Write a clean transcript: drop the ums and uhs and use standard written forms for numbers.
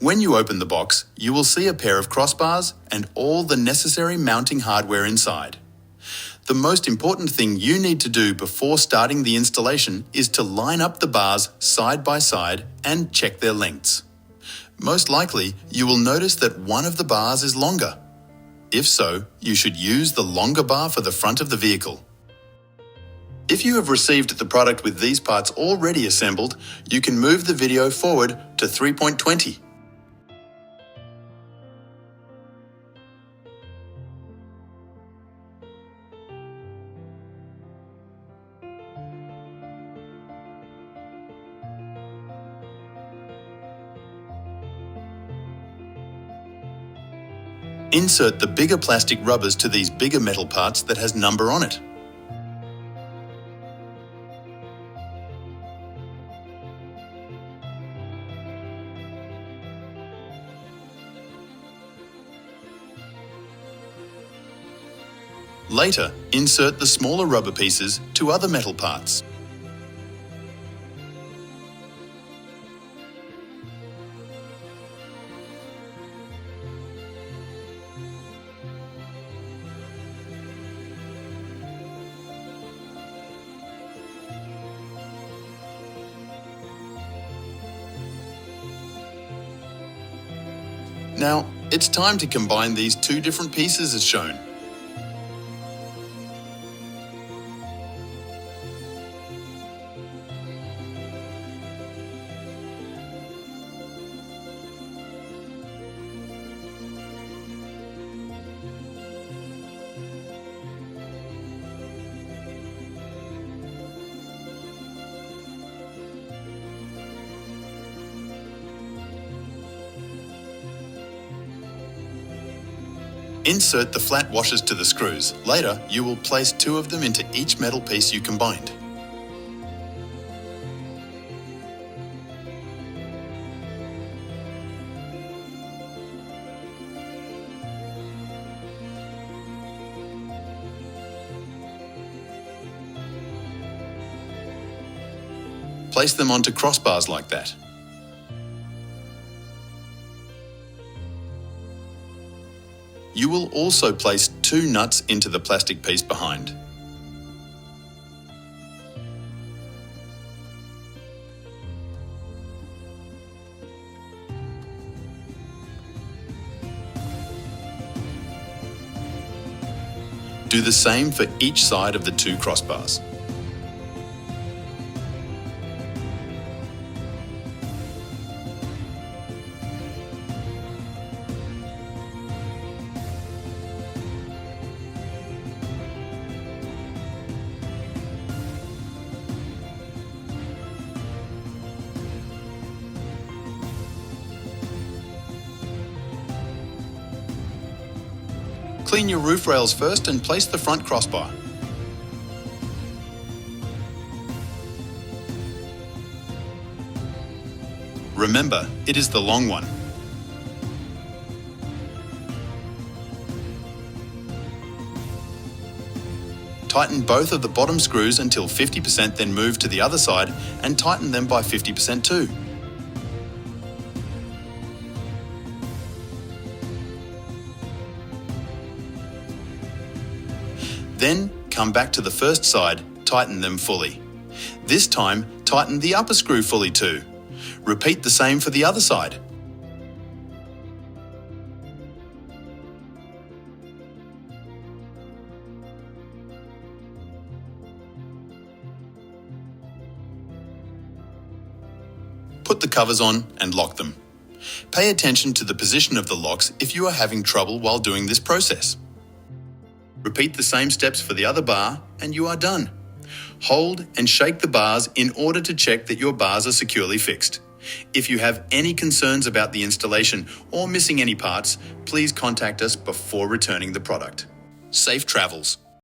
When you open the box, you will see a pair of crossbars and all the necessary mounting hardware inside. The most important thing you need to do before starting the installation is to line up the bars side by side and check their lengths. Most likely, you will notice that one of the bars is longer. If so, you should use the longer bar for the front of the vehicle. If you have received the product with these parts already assembled, you can move the video forward to 3.20. Insert the bigger plastic rubbers to these bigger metal parts that has number on it. Later, insert the smaller rubber pieces to other metal parts. Now, it's time to combine these two different pieces as shown. Insert the flat washers to the screws. Later, you will place two of them into each metal piece you combined. Place them onto crossbars like that. You will also place two nuts into the plastic piece behind. Do the same for each side of the two crossbars. Clean your roof rails first and place the front crossbar. Remember, it is the long one. Tighten both of the bottom screws until 50%, then move to the other side and tighten them by 50% too. Then, come back to the first side, tighten them fully. This time, tighten the upper screw fully too. Repeat the same for the other side. Put the covers on and lock them. Pay attention to the position of the locks if you are having trouble while doing this process. Repeat the same steps for the other bar and you are done. Hold and shake the bars in order to check that your bars are securely fixed. If you have any concerns about the installation or missing any parts, please contact us before returning the product. Safe travels.